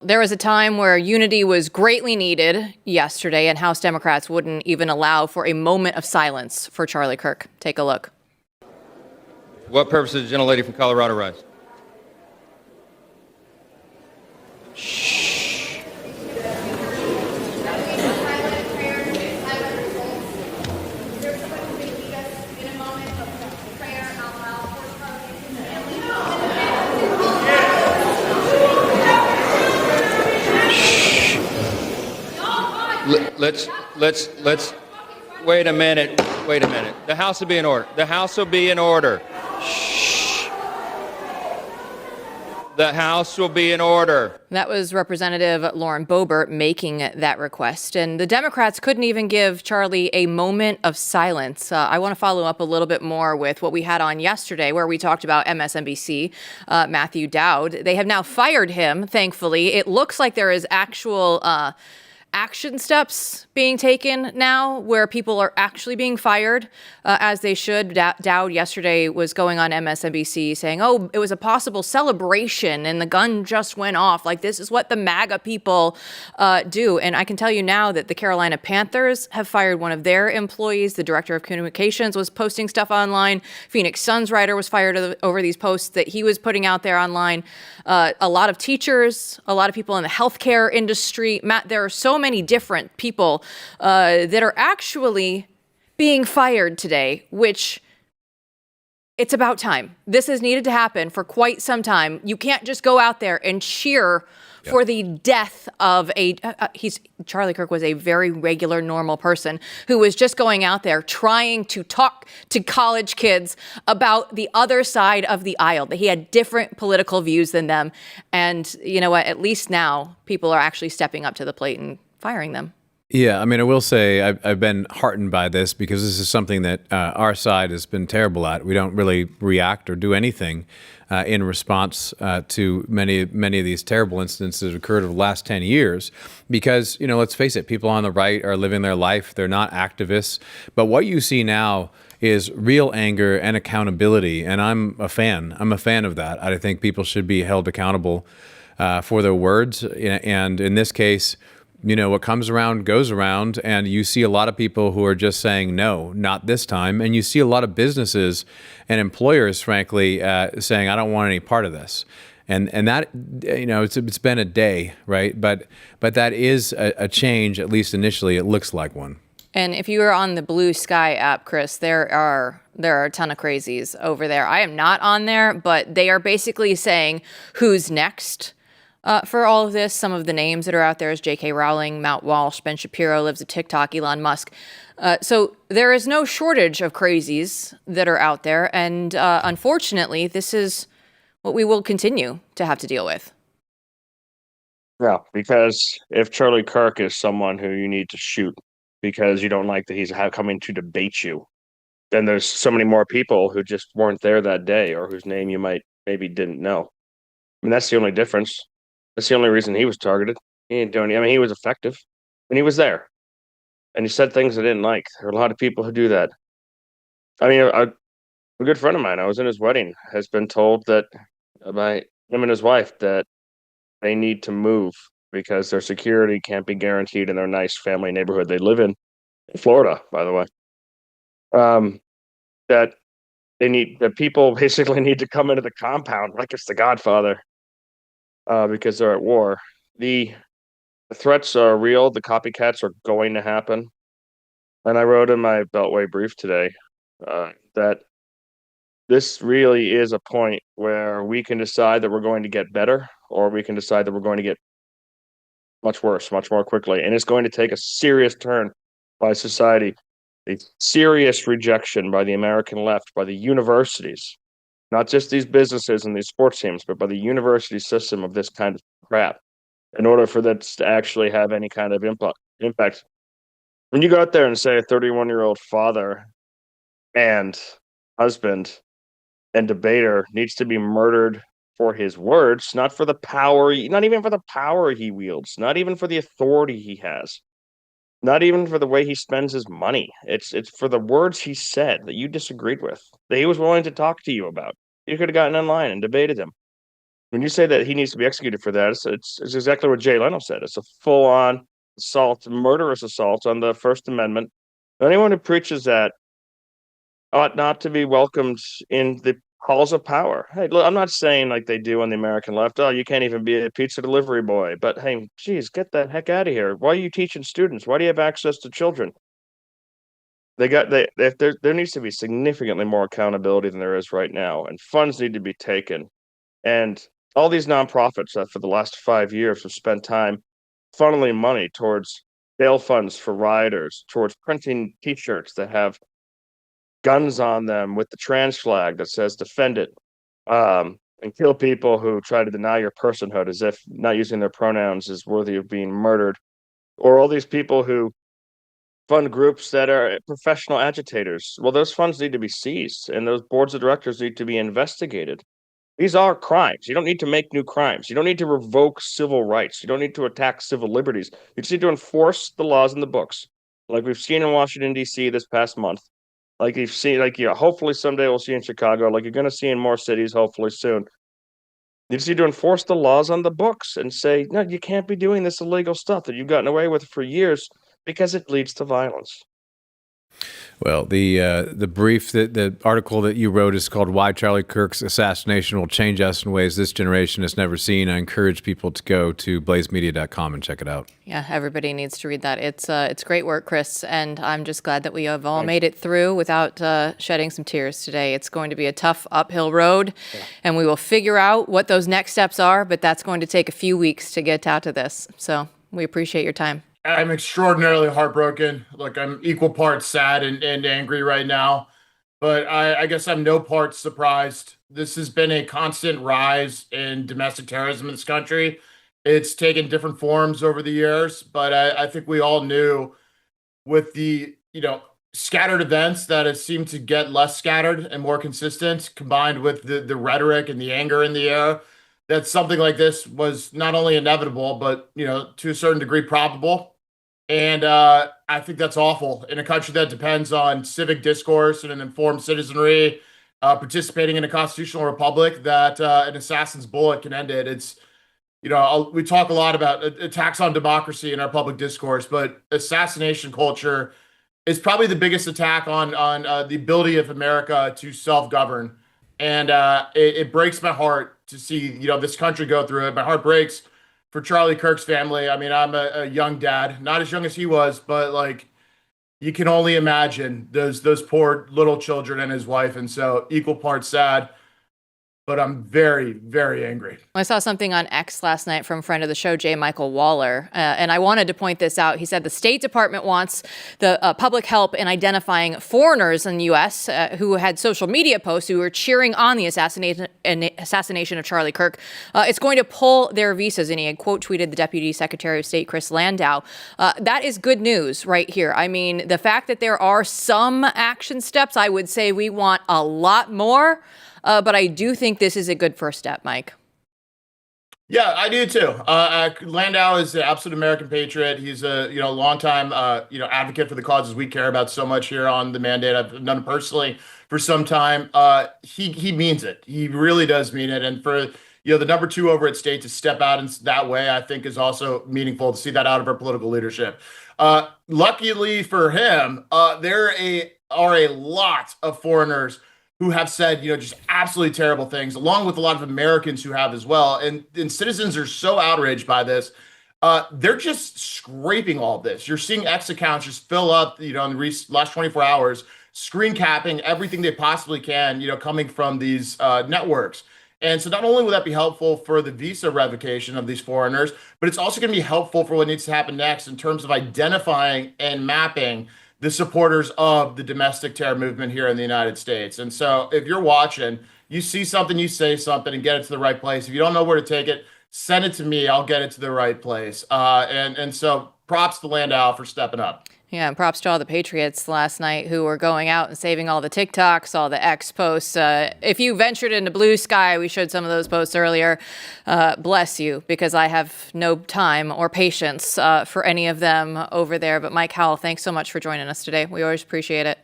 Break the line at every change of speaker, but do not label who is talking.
There was a time where unity was greatly needed yesterday, and House Democrats wouldn't even allow for a moment of silence for Charlie Kirk. Take a look.
What purpose does the gentlelady from Colorado rise? Let's wait a minute. The House will be in order. The House will be in order. Shh. The House will be in order.
That was Representative Lauren Boebert making that request. And the Democrats couldn't even give Charlie a moment of silence. I want to follow up a little bit more with what we had on yesterday, where we talked about MSNBC, Matthew Dowd. They have now fired him, thankfully. It looks like there is actual action steps being taken now where people are actually being fired as they should. Dowd yesterday was going on MSNBC saying, oh, it was a possible celebration and the gun just went off. Like, this is what the MAGA people do. And I can tell you now that the Carolina Panthers have fired one of their employees. The director of communications was posting stuff online. Phoenix Suns writer was fired over these posts that he was putting out there online. A lot of teachers, a lot of people in the healthcare industry. Matt, there are so many different people that are actually being fired today, which it's about time. This has needed to happen for quite some time. You can't just go out there and cheer for the death of Charlie Kirk was a very regular, normal person who was just going out there trying to talk to college kids about the other side of the aisle, that he had different political views than them. And you know what? At least now people are actually stepping up to the plate and firing them.
Yeah, I mean, I will say I've been heartened by this because this is something that our side has been terrible at. We don't really react or do anything in response to many of these terrible incidents that have occurred over the last 10 years because, you know, let's face it, people on the right are living their life. They're not activists. But what you see now is real anger and accountability, and I'm a fan. I'm a fan of that. I think people should be held accountable for their words, and in this case, you know, what comes around goes around, and you see a lot of people who are just saying, no, not this time. And you see a lot of businesses and employers, frankly, saying, I don't want any part of this. And that, you know, it's been a day, right? But that is a change, at least initially, it looks like one.
And if you are on the Blue Sky app, Chris, there are a ton of crazies over there. I am not on there, but they are basically saying who's next. For all of this, some of the names that are out there is J.K. Rowling, Matt Walsh, Ben Shapiro lives at TikTok, Elon Musk. So there is no shortage of crazies that are out there. And unfortunately, this is what we will continue to have to deal with.
Yeah, because if Charlie Kirk is someone who you need to shoot because you don't like that he's coming to debate you, then there's so many more people who just weren't there that day or whose name you maybe didn't know. I mean, that's the only difference. That's the only reason he was targeted. He didn't do any. I mean, he was effective, and he was there, and he said things I didn't like. There are a lot of people who do that. I mean, a good friend of mine, I was in his wedding, has been told that by him and his wife that they need to move because their security can't be guaranteed in their nice family neighborhood they live in Florida, by the way. That people basically need to come into the compound like it's the Godfather. Because they're at war. The threats are real. The copycats are going to happen. And I wrote in my Beltway brief today that this really is a point where we can decide that we're going to get better, or we can decide that we're going to get much worse, much more quickly. And it's going to take a serious turn by society, a serious rejection by the American left, by the universities, not just these businesses and these sports teams, but by the university system of this kind of crap, in order for this to actually have any kind of impact. When you go out there and say a 31-year-old father and husband and debater needs to be murdered for his words, not for the power, not even for the power he wields, not even for the authority he has, not even for the way he spends his money. It's for the words he said that you disagreed with, that he was willing to talk to you about. You could have gotten in line and debated him. When you say that he needs to be executed for that, it's exactly what Jay Leno said. It's a full-on assault, murderous assault on the First Amendment. Anyone who preaches that ought not to be welcomed in the halls of power. Hey, look, I'm not saying like they do on the American left. Oh, you can't even be a pizza delivery boy. But hey, geez, get the heck out of here. Why are you teaching students? Why do you have access to children? There needs to be significantly more accountability than there is right now, and funds need to be taken. And all these nonprofits that for the last 5 years have spent time funneling money towards bail funds for rioters, towards printing T-shirts that have guns on them with the trans flag that says "defend it," and kill people who try to deny your personhood as if not using their pronouns is worthy of being murdered, or all these people who fund groups that are professional agitators. Well, those funds need to be seized, and those boards of directors need to be investigated. These are crimes. You don't need to make new crimes. You don't need to revoke civil rights. You don't need to attack civil liberties. You just need to enforce the laws in the books, like we've seen in Washington, D.C. this past month. Like you've seen, hopefully someday we'll see in Chicago, like you're going to see in more cities, hopefully soon. You just need to enforce the laws on the books and say, no, you can't be doing this illegal stuff that you've gotten away with for years because it leads to violence.
Well, the brief, the article that you wrote is called "Why Charlie Kirk's Assassination Will Change Us in Ways This Generation Has Never Seen." I encourage people to go to blazemedia.com and check it out.
Yeah, everybody needs to read that. It's great work, Chris, and I'm just glad that we have all made it through without shedding some tears today. It's going to be a tough uphill road, and we will figure out what those next steps are, but that's going to take a few weeks to get out of this. So we appreciate your time.
I'm extraordinarily heartbroken. Look, I'm equal parts sad and angry right now, but I guess I'm no part surprised. This has been a constant rise in domestic terrorism in this country. It's taken different forms over the years, but I think we all knew with the, scattered events that have seemed to get less scattered and more consistent, combined with the rhetoric and the anger in the air, that something like this was not only inevitable, but, to a certain degree probable. And I think that's awful in a country that depends on civic discourse and an informed citizenry, participating in a constitutional republic, that an assassin's bullet can end it. It's, we talk a lot about attacks on democracy in our public discourse, but assassination culture is probably the biggest attack on the ability of America to self-govern. And it breaks my heart to see, this country go through it. My heart breaks for Charlie Kirk's family. I mean, I'm a young dad, not as young as he was, but you can only imagine those poor little children and his wife. And so equal parts sad, but I'm very, very angry.
I saw something on X last night from a friend of the show, J. Michael Waller, and I wanted to point this out. He said the State Department wants the public help in identifying foreigners in the U.S. Who had social media posts who were cheering on the assassination of Charlie Kirk. It's going to pull their visas, and he had quote tweeted the Deputy Secretary of State, Chris Landau. That is good news right here. I mean, the fact that there are some action steps, I would say we want a lot more. But I do think this is a good first step, Mike.
Yeah, I do too. Landau is an absolute American patriot. He's a longtime advocate for the causes we care about so much here on The Mandate. I've done it personally for some time. He means it. He really does mean it. And for the number two over at State to step out in that way, I think is also meaningful to see that out of our political leadership. Luckily for him, there are a lot of foreigners who have said, just absolutely terrible things, along with a lot of Americans who have as well. And citizens are so outraged by this. They're just scraping all of this. You're seeing X accounts just fill up, in the last 24 hours, screen capping everything they possibly can, coming from these networks. And so not only will that be helpful for the visa revocation of these foreigners, but it's also going to be helpful for what needs to happen next in terms of identifying and mapping the supporters of the domestic terror movement here in the United States. And so if you're watching, you see something, you say something and get it to the right place. If you don't know where to take it, send it to me. I'll get it to the right place. And so props to Landau for stepping up.
Yeah, and props to all the patriots last night who were going out and saving all the TikToks, all the X posts. If you ventured into Blue Sky, we showed some of those posts earlier. Bless you, because I have no time or patience for any of them over there. But Mike Howell, thanks so much for joining us today. We always appreciate it.